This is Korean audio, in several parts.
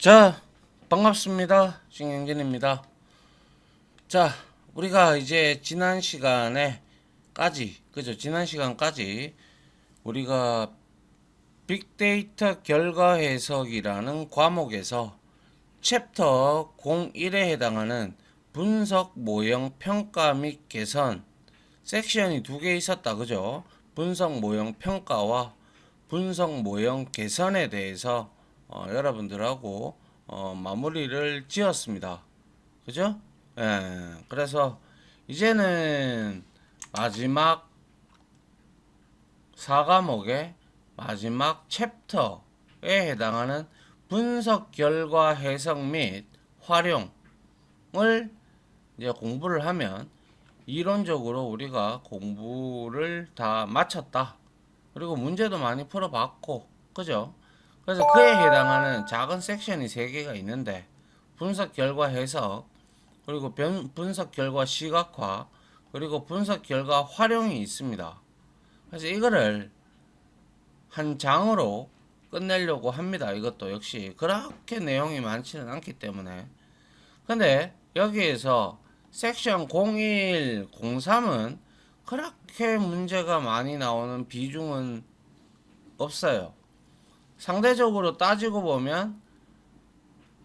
자, 반갑습니다. 신경진입니다. 자, 우리가 이제 지난 시간에까지, 그죠? 지난 시간까지 우리가 빅데이터 결과 해석이라는 과목에서 챕터 01에 해당하는 분석 모형 평가 및 개선 섹션이 두 개 있었다. 그죠? 분석 모형 평가와 분석 모형 개선에 대해서 여러분들하고 마무리를 지었습니다. 그죠? 예, 그래서 이제는 마지막 4과목의 마지막 챕터에 해당하는 분석 결과 해석 및 활용을 이제 공부를 하면 이론적으로 우리가 공부를 다 마쳤다. 그리고 문제도 많이 풀어봤고, 그죠? 그래서 그에 해당하는 작은 섹션이 3개가 있는데, 분석 결과 해석, 그리고 분석 결과 시각화, 그리고 분석 결과 활용이 있습니다. 그래서 이거를 한 장으로 끝내려고 합니다. 이것도 역시 그렇게 내용이 많지는 않기 때문에. 근데 여기에서 섹션 01, 03은 그렇게 문제가 많이 나오는 비중은 없어요. 상대적으로 따지고 보면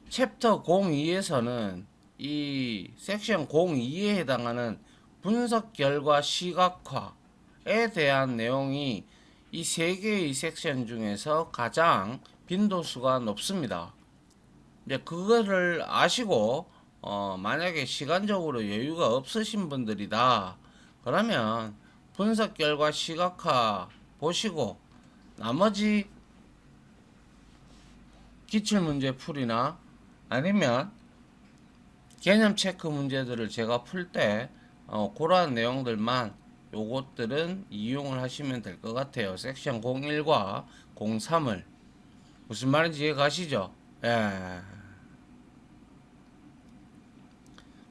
챕터 02에서는 이 섹션 02에 해당하는 분석 결과 시각화에 대한 내용이 이 세 개의 섹션 중에서 가장 빈도수가 높습니다. 이제 그거를 아시고 만약에 시간적으로 여유가 없으신 분들이다. 그러면 분석 결과 시각화 보시고 나머지 기출문제 풀이나 아니면 개념 체크 문제들을 제가 풀 때 그러한 내용들만 요것들은 이용을 하시면 될 것 같아요. 섹션 01과 03을 무슨 말인지 이해 가시죠? 예.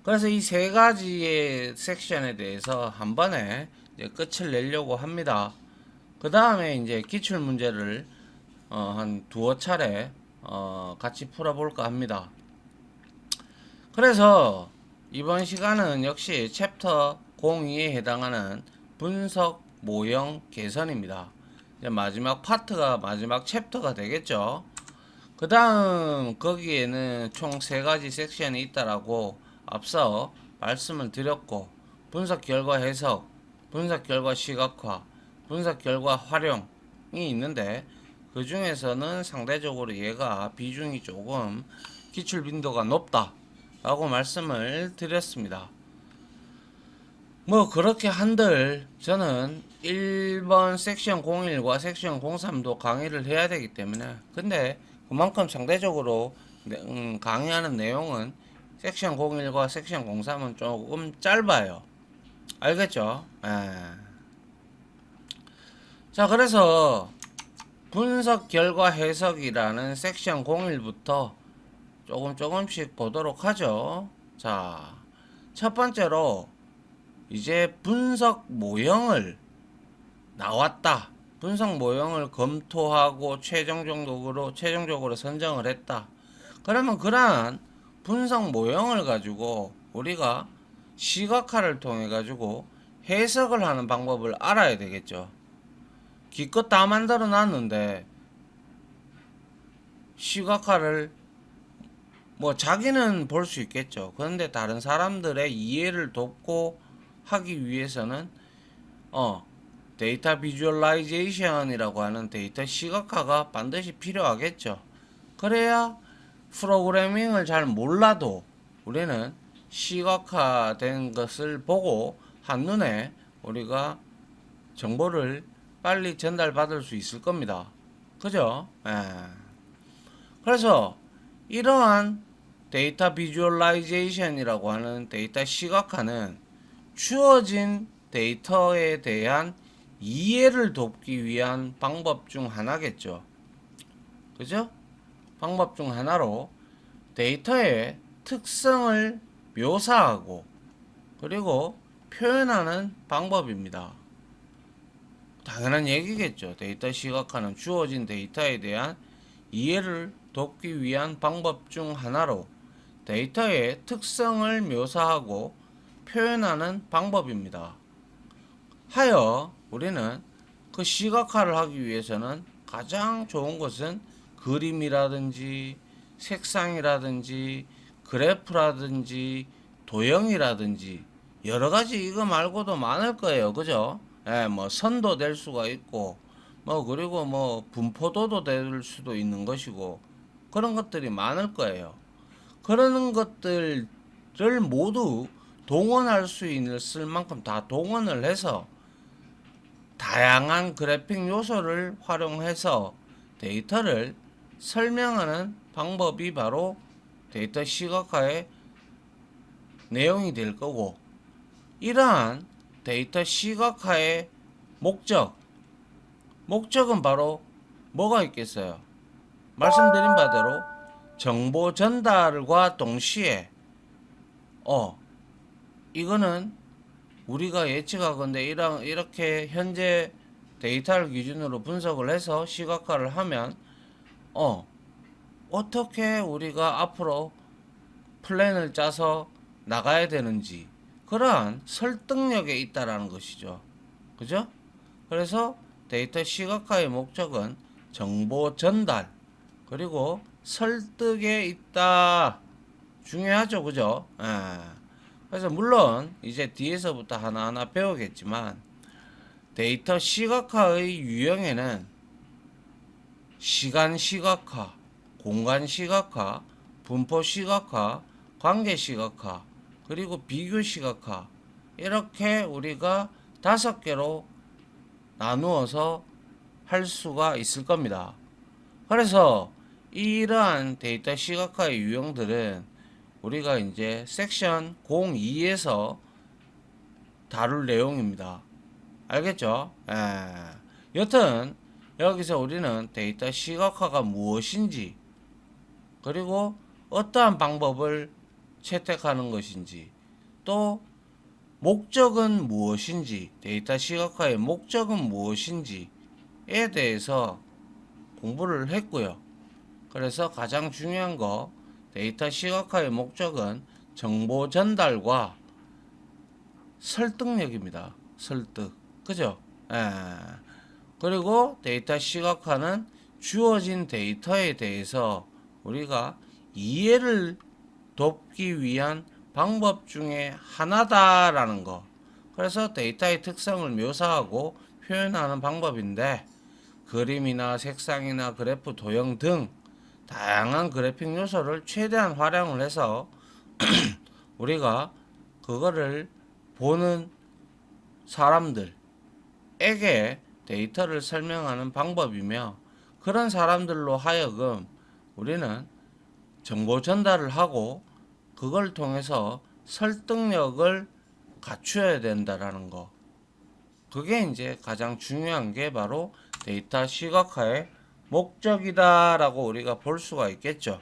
그래서 이 세 가지의 섹션에 대해서 한 번에 이제 끝을 내려고 합니다. 그 다음에 이제 기출 문제를 한 두어 차례 같이 풀어볼까 합니다. 그래서 이번 시간은 역시 챕터 02에 해당하는 분석 모형 개선입니다. 이제 마지막 파트가 마지막 챕터가 되겠죠. 그 다음 거기에는 총 3가지 섹션이 있다라고 앞서 말씀을 드렸고, 분석 결과 해석, 분석 결과 시각화, 분석 결과 활용이 있는데 그 중에서는 상대적으로 얘가 비중이 조금 기출 빈도가 높다 라고 말씀을 드렸습니다. 뭐 그렇게 한들 저는 1번 섹션 01과 섹션 03도 강의를 해야 되기 때문에, 근데 그만큼 상대적으로 강의하는 내용은 섹션 01과 섹션 03은 조금 짧아요. 알겠죠? 예. 자, 그래서 분석 결과 해석이라는 섹션 01부터 조금씩 보도록 하죠. 자, 첫 번째로 이제 분석 모형을 나왔다. 분석 모형을 검토하고 최종적으로 선정을 했다. 그러면 그러한 분석 모형을 가지고 우리가 시각화를 통해 가지고 해석을 하는 방법을 알아야 되겠죠. 기껏 다 만들어 놨는데 시각화를 뭐 자기는 볼 수 있겠죠. 그런데 다른 사람들의 이해를 돕고 하기 위해서는 데이터 비주얼라이제이션이라고 하는 데이터 시각화가 반드시 필요하겠죠. 그래야 프로그래밍을 잘 몰라도 우리는 시각화된 것을 보고 한눈에 우리가 정보를 빨리 전달받을 수 있을 겁니다. 그죠? 예. 그래서 이러한 데이터 비주얼라이제이션이라고 하는 데이터 시각화는 주어진 데이터에 대한 이해를 돕기 위한 방법 중 하나겠죠. 그죠? 방법 중 하나로 데이터의 특성을 묘사하고 그리고 표현하는 방법입니다. 당연한 얘기겠죠. 데이터 시각화는 주어진 데이터에 대한 이해를 돕기 위한 방법 중 하나로 데이터의 특성을 묘사하고 표현하는 방법입니다. 하여 우리는 그 시각화를 하기 위해서는 가장 좋은 것은 그림이라든지 색상이라든지 그래프라든지 도형이라든지 여러 가지 이거 말고도 많을 거예요. 그죠? 예, 뭐 선도 될 수가 있고 뭐 그리고 뭐 분포도도 될 수도 있는 것이고 그런 것들이 많을 거예요. 그런 것들을 모두 동원할 수 있을 만큼 다 동원을 해서 다양한 그래픽 요소를 활용해서 데이터를 설명하는 방법이 바로 데이터 시각화의 내용이 될 거고, 이러한 데이터 시각화의 목적은 바로 뭐가 있겠어요? 말씀드린 바대로 정보 전달과 동시에 이거는 우리가 예측하건대 이렇게 현재 데이터를 기준으로 분석을 해서 시각화를 하면 어떻게 우리가 앞으로 플랜을 짜서 나가야 되는지 그러한 설득력에 있다라는 것이죠. 그죠? 그래서 데이터 시각화의 목적은 정보 전달 그리고 설득에 있다. 중요하죠. 그죠? 그래서 물론 이제 뒤에서부터 하나하나 배우겠지만 데이터 시각화의 유형에는 시간 시각화, 공간 시각화, 분포 시각화, 관계 시각화, 그리고 비교 시각화 이렇게 우리가 5개로 나누어서 할 수가 있을 겁니다. 그래서 이러한 데이터 시각화의 유형들은 우리가 이제 섹션 02에서 다룰 내용입니다. 알겠죠? 여튼 여기서 우리는 데이터 시각화가 무엇인지 그리고 어떠한 방법을 채택하는 것인지 또 목적은 무엇인지 데이터 시각화의 목적은 무엇인지에 대해서 공부를 했고요. 그래서 가장 중요한 거 데이터 시각화의 목적은 정보 전달과 설득력입니다. 설득. 그죠? 그리고 데이터 시각화는 주어진 데이터에 대해서 우리가 이해를 돕기 위한 방법 중에 하나다라는 거. 그래서 데이터의 특성을 묘사하고 표현하는 방법인데 그림이나 색상이나 그래프, 도형 등 다양한 그래픽 요소를 최대한 활용을 해서 우리가 그거를 보는 사람들에게 데이터를 설명하는 방법이며 그런 사람들로 하여금 우리는 정보 전달을 하고 그걸 통해서 설득력을 갖춰야 된다라는 거. 그게 이제 가장 중요한 게 바로 데이터 시각화의 목적이다라고 우리가 볼 수가 있겠죠.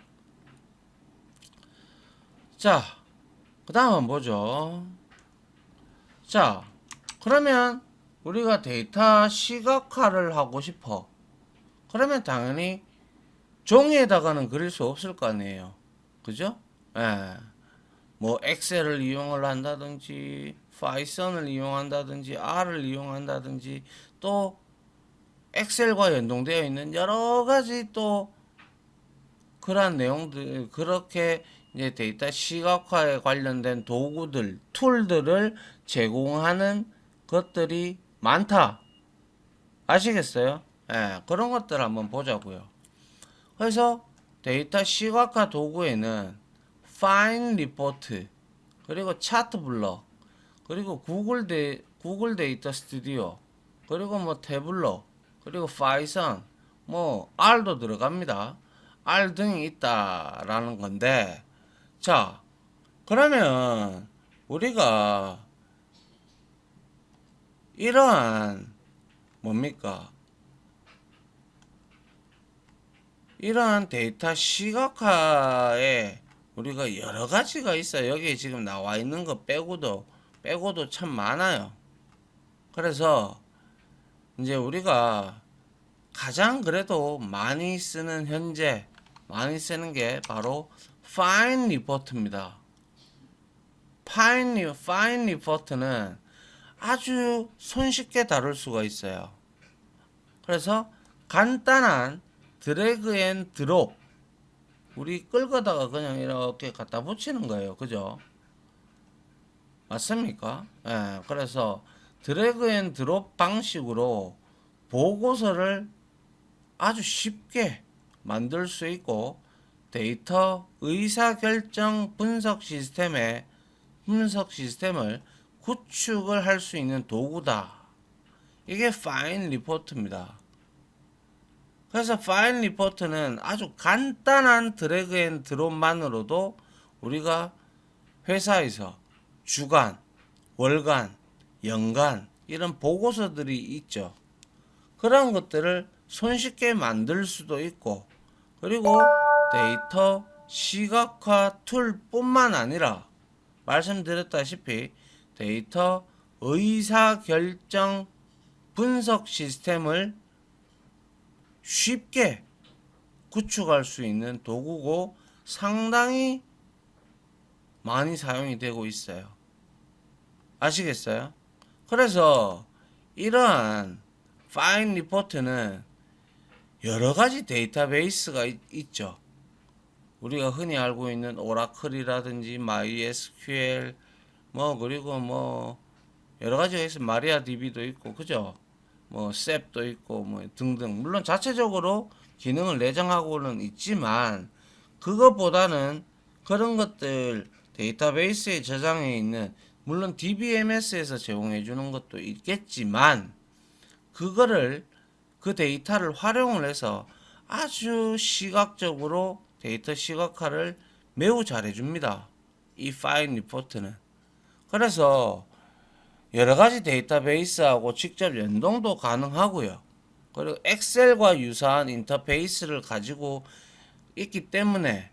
자, 그 다음은 뭐죠? 자, 그러면 우리가 데이터 시각화를 하고 싶어. 그러면 당연히 종이에다가는 그릴 수 없을 거 아니에요. 그죠? 뭐 엑셀을 이용을 한다든지 파이썬을 이용한다든지 R을 이용한다든지 또 엑셀과 연동되어 있는 여러 가지 또 그러한 내용들 그렇게 이제 데이터 시각화에 관련된 도구들, 툴들을 제공하는 것들이 많다. 아시겠어요? 그런 것들 한번 보자고요. 그래서 데이터 시각화 도구에는 파인 리포트, 그리고 차트 블럭, 그리고 구글 데이터 스튜디오, 그리고 뭐 태블러, 그리고 파이썬, 뭐 R도 들어갑니다. R 등이 있다라는 건데, 자, 그러면 우리가 이러한 뭡니까? 이러한 데이터 시각화에 우리가 여러 가지가 있어요. 여기 지금 나와 있는 거 빼고도 참 많아요. 그래서 이제 우리가 가장 그래도 많이 쓰는 현재 많이 쓰는 게 바로 find report입니다. find report는 아주 손쉽게 다룰 수가 있어요. 그래서 간단한 드래그 앤 드롭, 우리 끌거다가 그냥 이렇게 갖다 붙이는 거예요. 그죠? 맞습니까? 예, 그래서 드래그 앤 드롭 방식으로 보고서를 아주 쉽게 만들 수 있고, 데이터 의사결정 분석 시스템을 구축을 할 수 있는 도구다. 이게 파인 리포트입니다. 그래서 파인 리포트는 아주 간단한 드래그 앤 드롭만으로도 우리가 회사에서 주간, 월간, 연간 이런 보고서들이 있죠. 그런 것들을 손쉽게 만들 수도 있고, 그리고 데이터 시각화 툴뿐만 아니라 말씀드렸다시피 데이터 의사결정 분석 시스템을 쉽게 구축할 수 있는 도구고 상당히 많이 사용이 되고 있어요. 아시겠어요? 그래서 이러한 파인 리포트는 여러 가지 데이터베이스가 있죠. 우리가 흔히 알고 있는 오라클이라든지 MySQL 그리고 여러 가지가 있어. 마리아DB도 있고, 그죠? 셉도 있고 등등. 물론 자체적으로 기능을 내장하고는 있지만 그것보다는 그런 것들 데이터베이스에 저장해 있는, 물론 DBMS에서 제공해 주는 것도 있겠지만 그거를 그 데이터를 활용을 해서 아주 시각적으로 데이터 시각화를 매우 잘 해줍니다. 이 파인 리포트는. 그래서 여러 가지 데이터베이스하고 직접 연동도 가능하고요. 그리고 엑셀과 유사한 인터페이스를 가지고 있기 때문에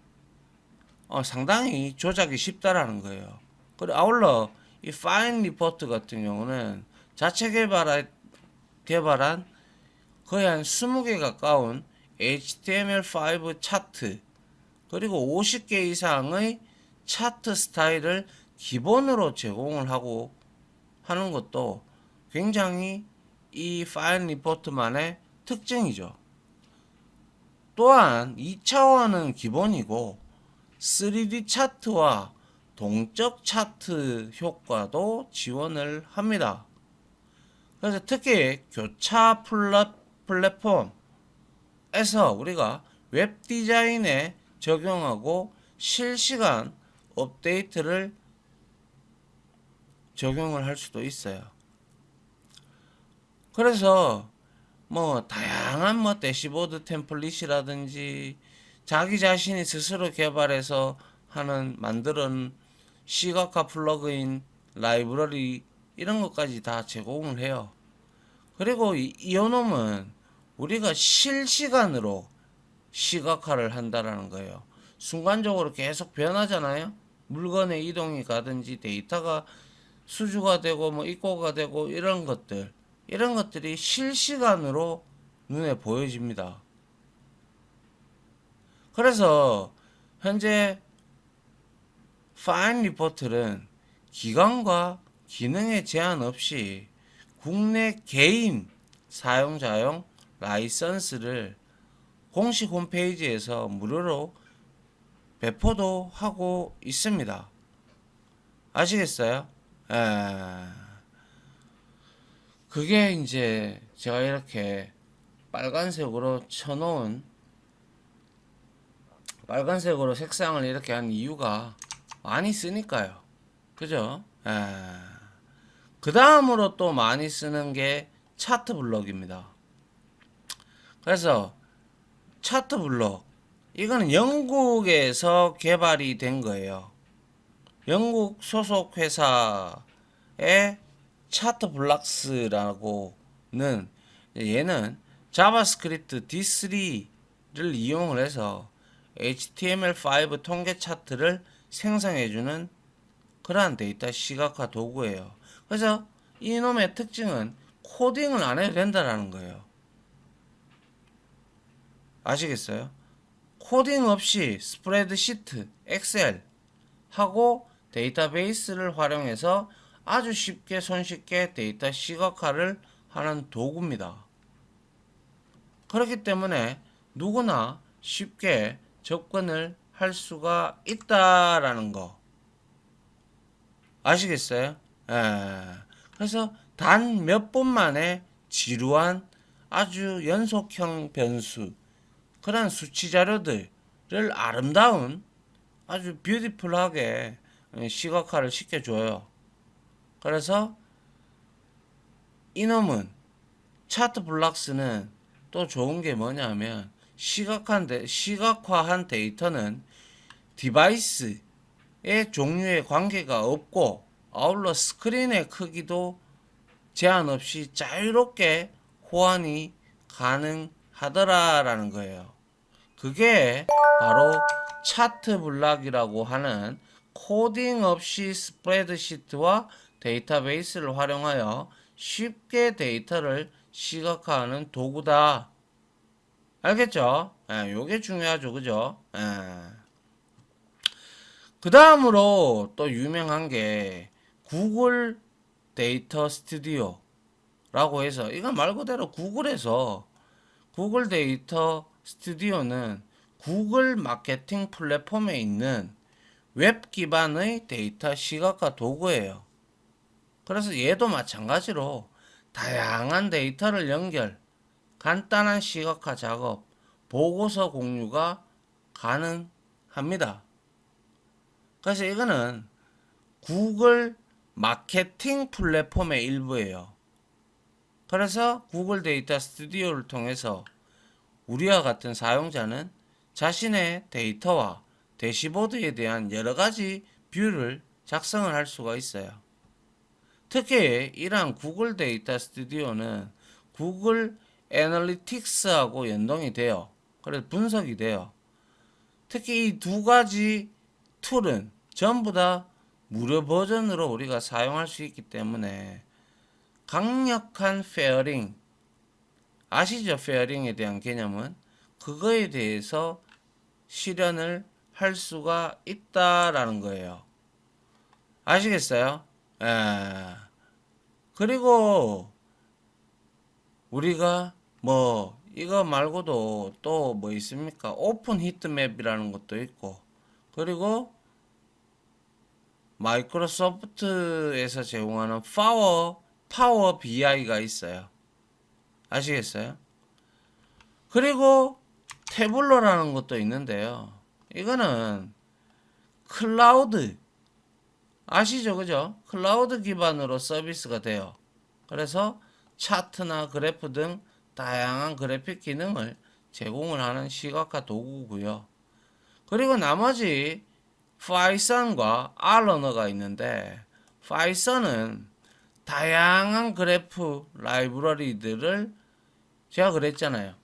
상당히 조작이 쉽다라는 거예요. 그리고 아울러 이 파인 리포트 같은 경우는 자체 개발한 거의 한 20개 가까운 HTML5 차트, 그리고 50개 이상의 차트 스타일을 기본으로 제공을 하고 하는 것도 굉장히 이 파일 리포트만의 특징이죠. 또한 2차원은 기본이고 3D 차트와 동적 차트 효과도 지원을 합니다. 그래서 특히 교차 플랫폼에서 우리가 웹 디자인에 적용하고 실시간 업데이트를 적용을 할 수도 있어요. 그래서 다양한 대시보드 템플릿이라든지 자기 자신이 스스로 개발해서 만드는 시각화 플러그인 라이브러리 이런 것까지 다 제공을 해요. 그리고 이놈은 우리가 실시간으로 시각화를 한다라는 거예요. 순간적으로 계속 변하잖아요. 물건의 이동이 가든지 데이터가 수주가 되고 입고가 되고 이런 것들이 실시간으로 눈에 보여집니다. 그래서 현재 파인 리포트는 기간과 기능에 제한 없이 국내 개인 사용자용 라이선스를 공식 홈페이지에서 무료로 배포도 하고 있습니다. 아시겠어요? 그게 이제 제가 이렇게 빨간색으로 빨간색으로 색상을 이렇게 한 이유가 많이 쓰니까요. 그죠? 그 다음으로 또 많이 쓰는 게 차트 블럭입니다. 그래서 차트 블럭, 이거는 영국에서 개발이 된 거예요. 영국 소속 회사의 차트 블락스라고는, 얘는 자바스크립트 D3를 이용을 해서 HTML5 통계 차트를 생성해주는 그러한 데이터 시각화 도구예요. 그래서 이놈의 특징은 코딩을 안 해도 된다라는 거예요. 아시겠어요? 코딩 없이 스프레드시트, 엑셀 하고 데이터베이스를 활용해서 아주 쉽게 손쉽게 데이터 시각화를 하는 도구입니다. 그렇기 때문에 누구나 쉽게 접근을 할 수가 있다라는 거 아시겠어요? 예. 그래서 단 몇 분 만에 지루한 아주 연속형 변수 그런 수치 자료들을 아름다운 아주 뷰티풀하게 시각화를 시켜줘요. 그래서 이놈은 차트블럭스는 또 좋은 게 뭐냐면 시각화한 데이터는 디바이스의 종류에 관계가 없고 아울러 스크린의 크기도 제한 없이 자유롭게 호환이 가능하더라라는 거예요. 그게 바로 차트블럭이라고 하는 코딩 없이 스프레드시트와 데이터베이스를 활용하여 쉽게 데이터를 시각화하는 도구다. 알겠죠? 예, 요게 중요하죠. 그죠? 예. 그 다음으로 또 유명한 게 구글 데이터 스튜디오라고 해서 이건 말 그대로 구글에서 구글 데이터 스튜디오는 구글 마케팅 플랫폼에 있는 웹 기반의 데이터 시각화 도구예요. 그래서 얘도 마찬가지로 다양한 데이터를 연결, 간단한 시각화 작업, 보고서 공유가 가능합니다. 그래서 이거는 구글 마케팅 플랫폼의 일부예요. 그래서 구글 데이터 스튜디오를 통해서 우리와 같은 사용자는 자신의 데이터와 대시보드에 대한 여러 가지 뷰를 작성을 할 수가 있어요. 특히 이러한 구글 데이터 스튜디오는 구글 애널리틱스하고 연동이 돼요. 그래서 분석이 돼요. 특히 이 두 가지 툴은 전부 다 무료 버전으로 우리가 사용할 수 있기 때문에 강력한 페어링, 아시죠? 페어링에 대한 개념은 그거에 대해서 실현을 할 수가 있다라는 거예요. 아시겠어요? 예. 그리고 우리가 뭐 이거 말고도 또 뭐 있습니까? 오픈 히트맵이라는 것도 있고 그리고 마이크로소프트에서 제공하는 파워 BI가 있어요. 아시겠어요? 그리고 태블로라는 것도 있는데요. 이거는 클라우드 아시죠? 그죠? 클라우드 기반으로 서비스가 돼요. 그래서 차트나 그래프 등 다양한 그래픽 기능을 제공을 하는 시각화 도구고요. 그리고 나머지 파이썬과 R러너가 있는데 파이썬은 다양한 그래프 라이브러리들을 제가 그랬잖아요.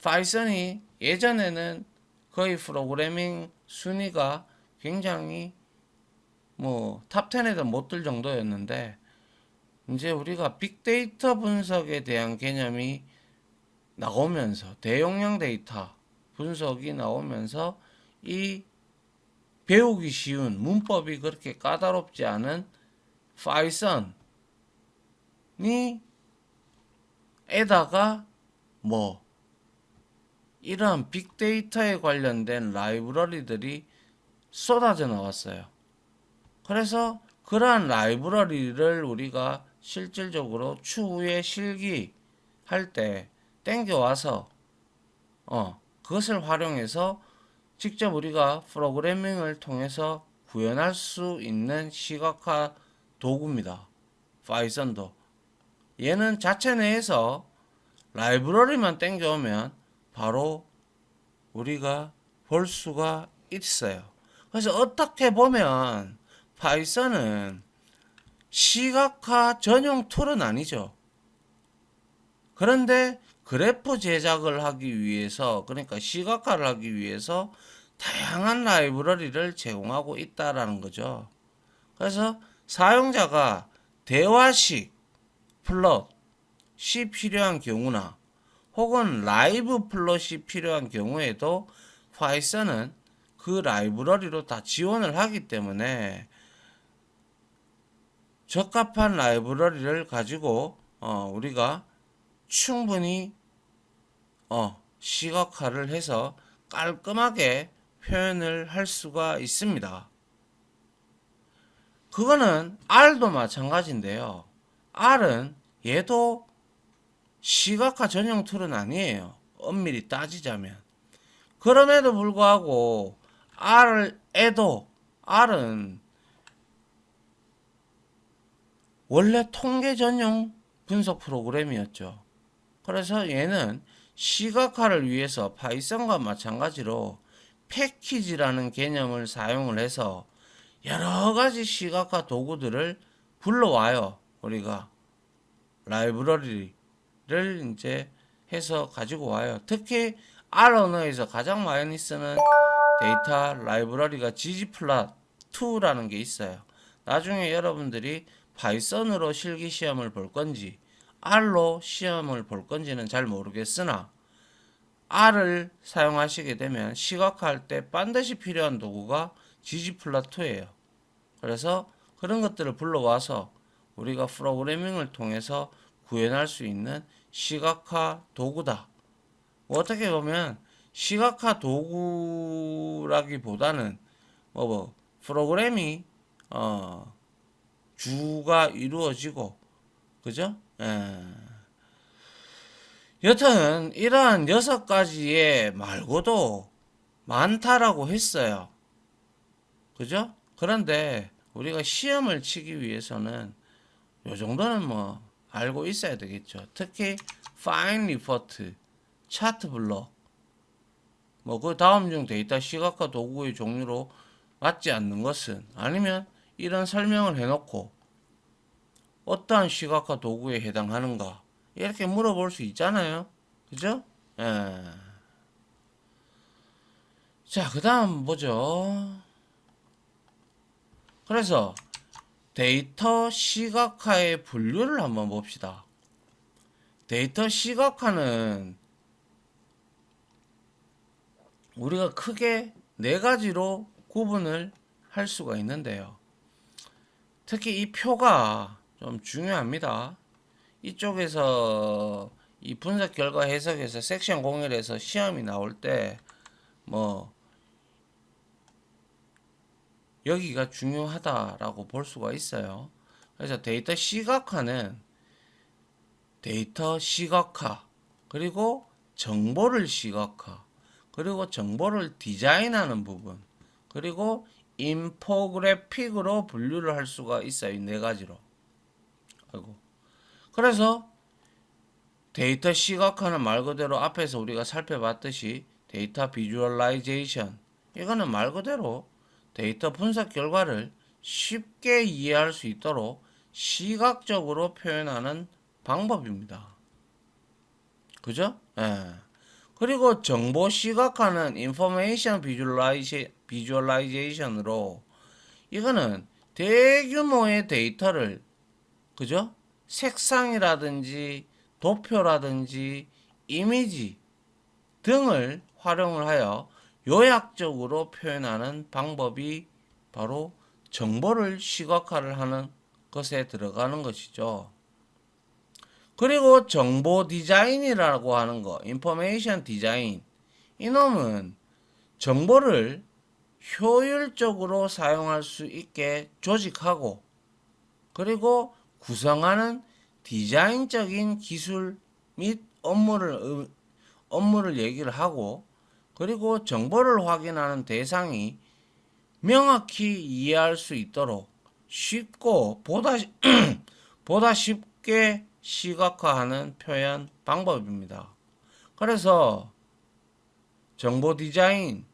파이썬이 예전에는 거의 프로그래밍 순위가 굉장히 뭐 탑10에도 못 들 정도였는데 이제 우리가 빅데이터 분석에 대한 개념이 나오면서 대용량 데이터 분석이 나오면서 이 배우기 쉬운 문법이 그렇게 까다롭지 않은 파이썬이 에다가 뭐 이러한 빅데이터에 관련된 라이브러리들이 쏟아져 나왔어요. 그래서 그러한 라이브러리를 우리가 실질적으로 추후에 실기할 때 땡겨와서 그것을 활용해서 직접 우리가 프로그래밍을 통해서 구현할 수 있는 시각화 도구입니다. 파이썬도. 얘는 자체 내에서 라이브러리만 땡겨오면 바로 우리가 볼 수가 있어요. 그래서 어떻게 보면 파이썬은 시각화 전용 툴은 아니죠. 그런데 그래프 제작을 하기 위해서 그러니까 시각화를 하기 위해서 다양한 라이브러리를 제공하고 있다라는 거죠. 그래서 사용자가 대화식 플롯이 필요한 경우나 혹은 라이브 플롯이 필요한 경우에도 파이썬은 그 라이브러리로 다 지원을 하기 때문에 적합한 라이브러리를 가지고 우리가 충분히 시각화를 해서 깔끔하게 표현을 할 수가 있습니다. 그거는 R도 마찬가지인데요. R은 얘도 시각화 전용 툴은 아니에요. 엄밀히 따지자면. 그럼에도 불구하고 R은 원래 통계 전용 분석 프로그램이었죠. 그래서 얘는 시각화를 위해서 파이썬과 마찬가지로 패키지라는 개념을 사용을 해서 여러 가지 시각화 도구들을 불러와요. 우리가 라이브러리를 이제 해서 가지고 와요. 특히 R 언어에서 가장 많이 쓰는 데이터 라이브러리가 ggplot2라는 게 있어요. 나중에 여러분들이 파이썬으로 실기 시험을 볼 건지 R로 시험을 볼 건지는 잘 모르겠으나 R을 사용하시게 되면 시각화할 때 반드시 필요한 도구가 ggplot2예요. 그래서 그런 것들을 불러와서 우리가 프로그래밍을 통해서 구현할 수 있는 시각화 도구다. 어떻게 보면 시각화 도구라기보다는 프로그램이 주가 이루어지고 그죠? 여튼 이러한 6가지의 말고도 많다라고 했어요. 그죠? 그런데 우리가 시험을 치기 위해서는 요 정도는 알고 있어야 되겠죠. 특히 Fine Report, 차트 블록, 그 다음 중 데이터 시각화 도구의 종류로 맞지 않는 것은 아니면 이런 설명을 해놓고 어떠한 시각화 도구에 해당하는가 이렇게 물어볼 수 있잖아요. 그죠? 자, 그 다음 보죠. 그래서 데이터 시각화의 분류를 한번 봅시다. 데이터 시각화는 우리가 크게 4가지로 구분을 할 수가 있는데요. 특히 이 표가 좀 중요합니다. 이쪽에서 이 분석 결과 해석에서 섹션 01에서 시험이 나올 때 여기가 중요하다라고 볼 수가 있어요. 그래서 데이터 시각화는 데이터 시각화, 그리고 정보를 시각화, 그리고 정보를 디자인하는 부분, 그리고 인포그래픽으로 분류를 할 수가 있어요. 이 4가지로. 그래서 데이터 시각화는 말 그대로 앞에서 우리가 살펴봤듯이 데이터 비주얼라이제이션, 이거는 말 그대로 데이터 분석 결과를 쉽게 이해할 수 있도록 시각적으로 표현하는 방법입니다. 그죠? 그리고 정보 시각화는 인포메이션 비주얼라이제이션으로 이거는 대규모의 데이터를 그죠? 색상이라든지 도표라든지 이미지 등을 활용을 하여 요약적으로 표현하는 방법이 바로 정보를 시각화를 하는 것에 들어가는 것이죠. 그리고 정보 디자인이라고 하는 거, 인포메이션 디자인. 이놈은 정보를 효율적으로 사용할 수 있게 조직하고 그리고 구성하는 디자인적인 기술 및 업무를 얘기를 하고 그리고 정보를 확인하는 대상이 명확히 이해할 수 있도록 쉽고 보다 쉽게 시각화하는 표현 방법입니다. 그래서 정보 디자인,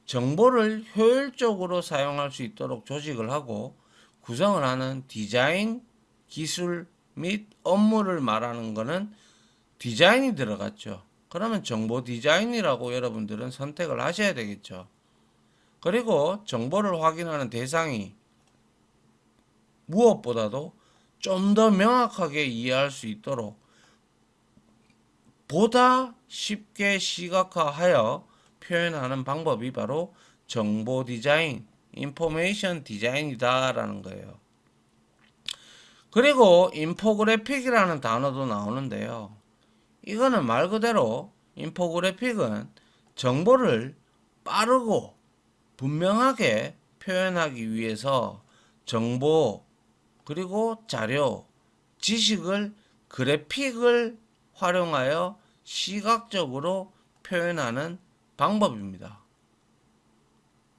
정보를 효율적으로 사용할 수 있도록 조직을 하고 구성을 하는 디자인, 기술 및 업무를 말하는 것은 디자인이 들어갔죠. 그러면 정보 디자인이라고 여러분들은 선택을 하셔야 되겠죠. 그리고 정보를 확인하는 대상이 무엇보다도 좀 더 명확하게 이해할 수 있도록 보다 쉽게 시각화하여 표현하는 방법이 바로 정보 디자인, 인포메이션 디자인이다라는 거예요. 그리고 인포그래픽이라는 단어도 나오는데요. 이거는 말 그대로 인포그래픽은 정보를 빠르고 분명하게 표현하기 위해서 정보 그리고 자료, 지식을 그래픽을 활용하여 시각적으로 표현하는 방법입니다.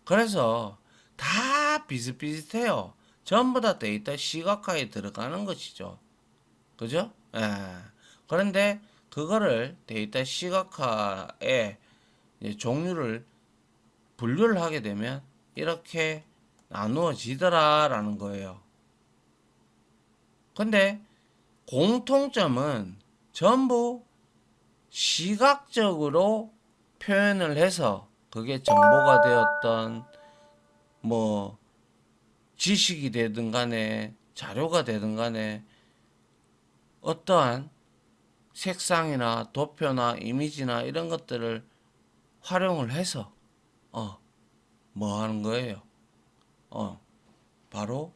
그래서 다 비슷비슷해요. 전부 다 데이터 시각화에 들어가는 것이죠. 그죠? 예. 그런데 그거를 데이터 시각화의 종류를 분류를 하게 되면 이렇게 나누어지더라라는 거예요. 근데 공통점은 전부 시각적으로 표현을 해서 그게 정보가 되었던 뭐 지식이 되든 간에 자료가 되든 간에 어떠한 색상이나 도표나 이미지나 이런 것들을 활용을 해서 뭐 하는 거예요? 바로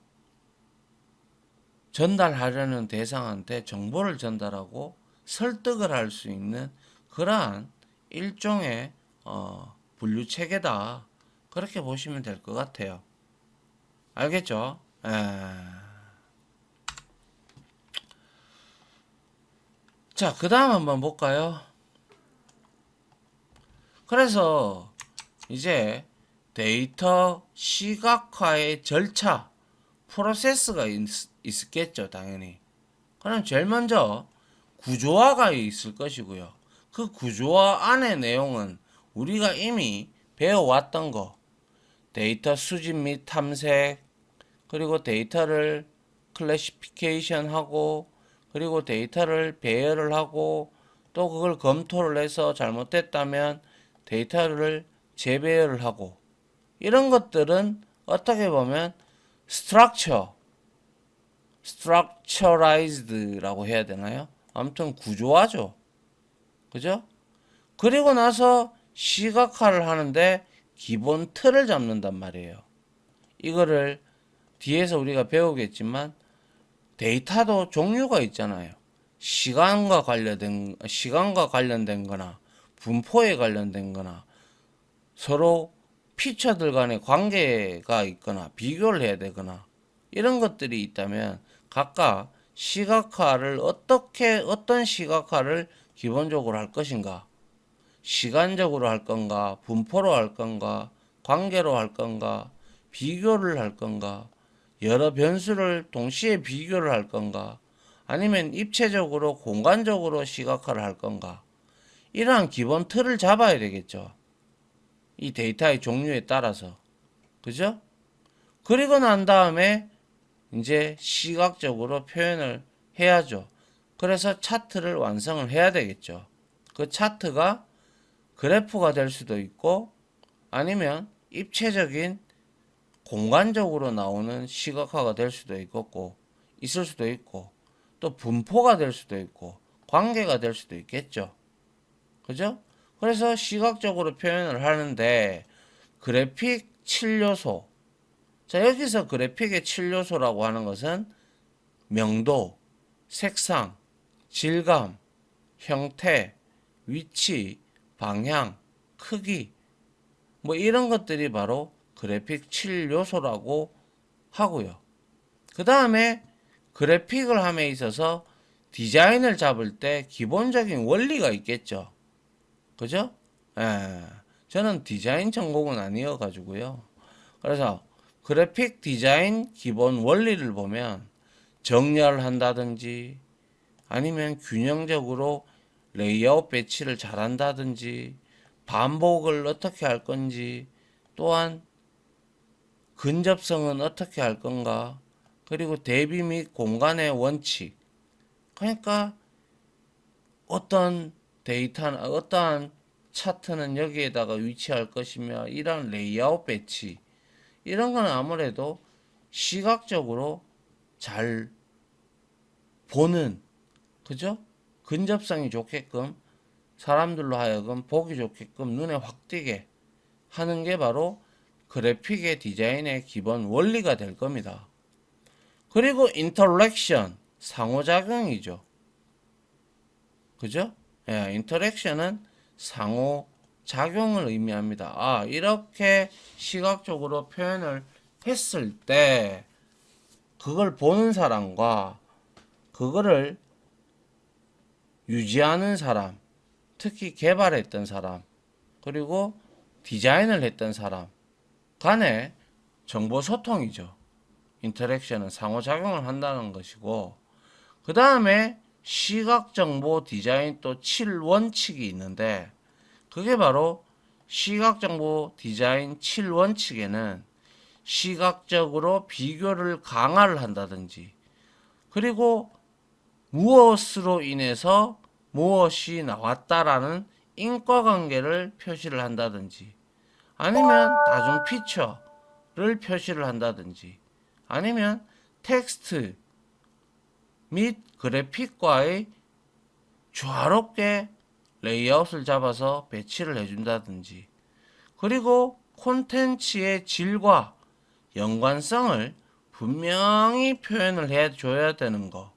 전달하려는 대상한테 정보를 전달하고 설득을 할 수 있는 그러한 일종의 분류 체계다. 그렇게 보시면 될 것 같아요. 알겠죠? 자, 그 다음 한번 볼까요? 그래서 이제 데이터 시각화의 절차, 프로세스가 있겠죠, 당연히. 그럼 제일 먼저 구조화가 있을 것이고요. 그 구조화 안의 내용은 우리가 이미 배워왔던 거, 데이터 수집 및 탐색, 그리고 데이터를 클래시피케이션 하고, 그리고 데이터를 배열을 하고, 또 그걸 검토를 해서 잘못됐다면 데이터를 재배열을 하고, 이런 것들은 어떻게 보면 structured라고 해야 되나요? 아무튼 구조화죠. 그죠? 그리고 나서 시각화를 하는데 기본 틀을 잡는단 말이에요. 이거를 뒤에서 우리가 배우겠지만 데이터도 종류가 있잖아요. 시간과 관련된 거나 분포에 관련된 거나 서로 피처들 간의 관계가 있거나 비교를 해야 되거나 이런 것들이 있다면 각각 시각화를 어떤 시각화를 기본적으로 할 것인가, 시간적으로 할 건가, 분포로 할 건가, 관계로 할 건가, 비교를 할 건가, 여러 변수를 동시에 비교를 할 건가, 아니면 입체적으로 공간적으로 시각화를 할 건가, 이러한 기본 틀을 잡아야 되겠죠. 이 데이터의 종류에 따라서. 그죠? 그리고 난 다음에 이제 시각적으로 표현을 해야죠. 그래서 차트를 완성을 해야 되겠죠. 그 차트가 그래프가 될 수도 있고 아니면 입체적인 공간적으로 나오는 시각화가 될 수도 있을 수도 있고 또 분포가 될 수도 있고 관계가 될 수도 있겠죠. 그죠? 그래서 시각적으로 표현을 하는데 그래픽 7요소. 자, 여기서 그래픽의 7요소라고 하는 것은 명도, 색상, 질감, 형태, 위치, 방향, 크기, 뭐 이런 것들이 바로 그래픽 7요소라고 하고요. 그 다음에 그래픽을 함에 있어서 디자인을 잡을 때 기본적인 원리가 있겠죠. 그죠? 저는 디자인 전공은 아니어 가지고요. 그래서 그래픽 디자인 기본 원리를 보면 정렬을 한다든지 아니면 균형적으로 레이아웃 배치를 잘한다든지 반복을 어떻게 할 건지 또한 근접성은 어떻게 할 건가 그리고 대비 및 공간의 원칙 그러니까 어떤 데이터나 어떠한 차트는 여기에다가 위치할 것이며 이런 레이아웃 배치 이런 건 아무래도 시각적으로 잘 보는 그죠? 근접성이 좋게끔 사람들로 하여금 보기 좋게끔 눈에 확 띄게 하는 게 바로 그래픽의 디자인의 기본 원리가 될 겁니다. 그리고 인터랙션, 상호작용이죠. 그죠? 예, 인터랙션은 상호작용을 의미합니다. 아, 이렇게 시각적으로 표현을 했을 때 그걸 보는 사람과 그거를 유지하는 사람, 특히 개발했던 사람, 그리고 디자인을 했던 사람 간의 정보 소통이죠. 인터랙션은 상호작용을 한다는 것이고, 그 다음에 시각정보 디자인 또 7원칙이 있는데, 그게 바로 시각정보 디자인 7원칙에는 시각적으로 비교를 강화를 한다든지, 그리고 무엇으로 인해서 무엇이 나왔다라는 인과관계를 표시를 한다든지, 아니면 다중 피처를 표시를 한다든지, 아니면 텍스트 및 그래픽과의 조화롭게 레이아웃을 잡아서 배치를 해준다든지, 그리고 콘텐츠의 질과 연관성을 분명히 표현을 해줘야 되는 거,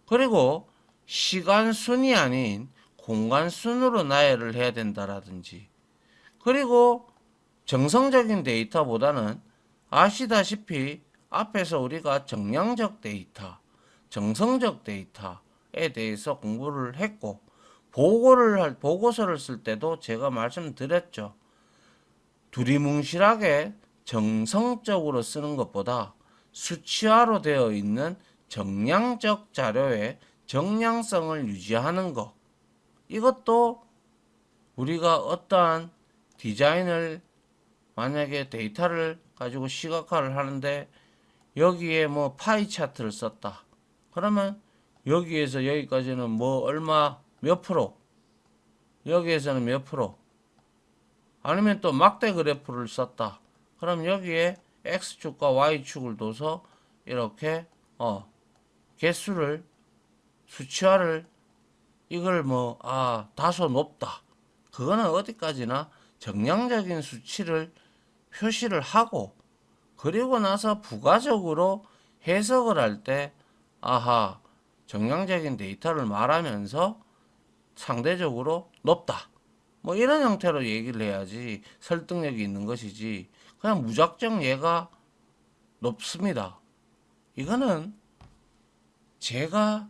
그리고 시간순이 아닌 공간순으로 나열을 해야 된다라든지, 그리고 정성적인 데이터보다는 아시다시피 앞에서 우리가 정량적 데이터, 정성적 데이터에 대해서 공부를 했고, 보고서를 쓸 때도 제가 말씀드렸죠. 두리뭉실하게 정성적으로 쓰는 것보다 수치화로 되어 있는 정량적 자료의 정량성을 유지하는 것. 이것도 우리가 어떠한 디자인을 만약에 데이터를 가지고 시각화를 하는데 여기에 뭐 파이 차트를 썼다. 그러면 여기에서 여기까지는 뭐 얼마 몇 프로, 여기에서는 몇 프로, 아니면 또 막대 그래프를 썼다. 그럼 여기에 X축과 Y축을 둬서 이렇게 개수를 수치화를 이걸 다소 높다. 그거는 어디까지나 정량적인 수치를 표시를 하고, 그리고 나서 부가적으로 해석을 할 때 아하, 정량적인 데이터를 말하면서 상대적으로 높다. 뭐 이런 형태로 얘기를 해야지 설득력이 있는 것이지, 그냥 무작정 얘가 높습니다. 이거는 제가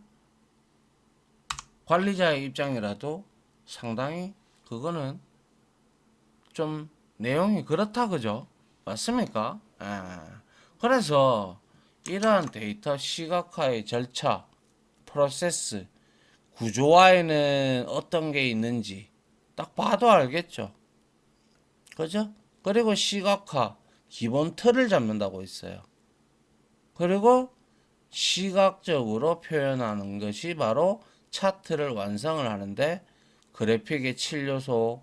관리자의 입장이라도 상당히 그거는 좀 내용이 그렇다, 그죠? 맞습니까? 그래서 이러한 데이터 시각화의 절차, 프로세스, 구조화에는 어떤 게 있는지 딱 봐도 알겠죠? 그죠? 그리고 시각화, 기본 틀을 잡는다고 있어요. 그리고 시각적으로 표현하는 것이 바로 차트를 완성을 하는데 그래픽의 7요소,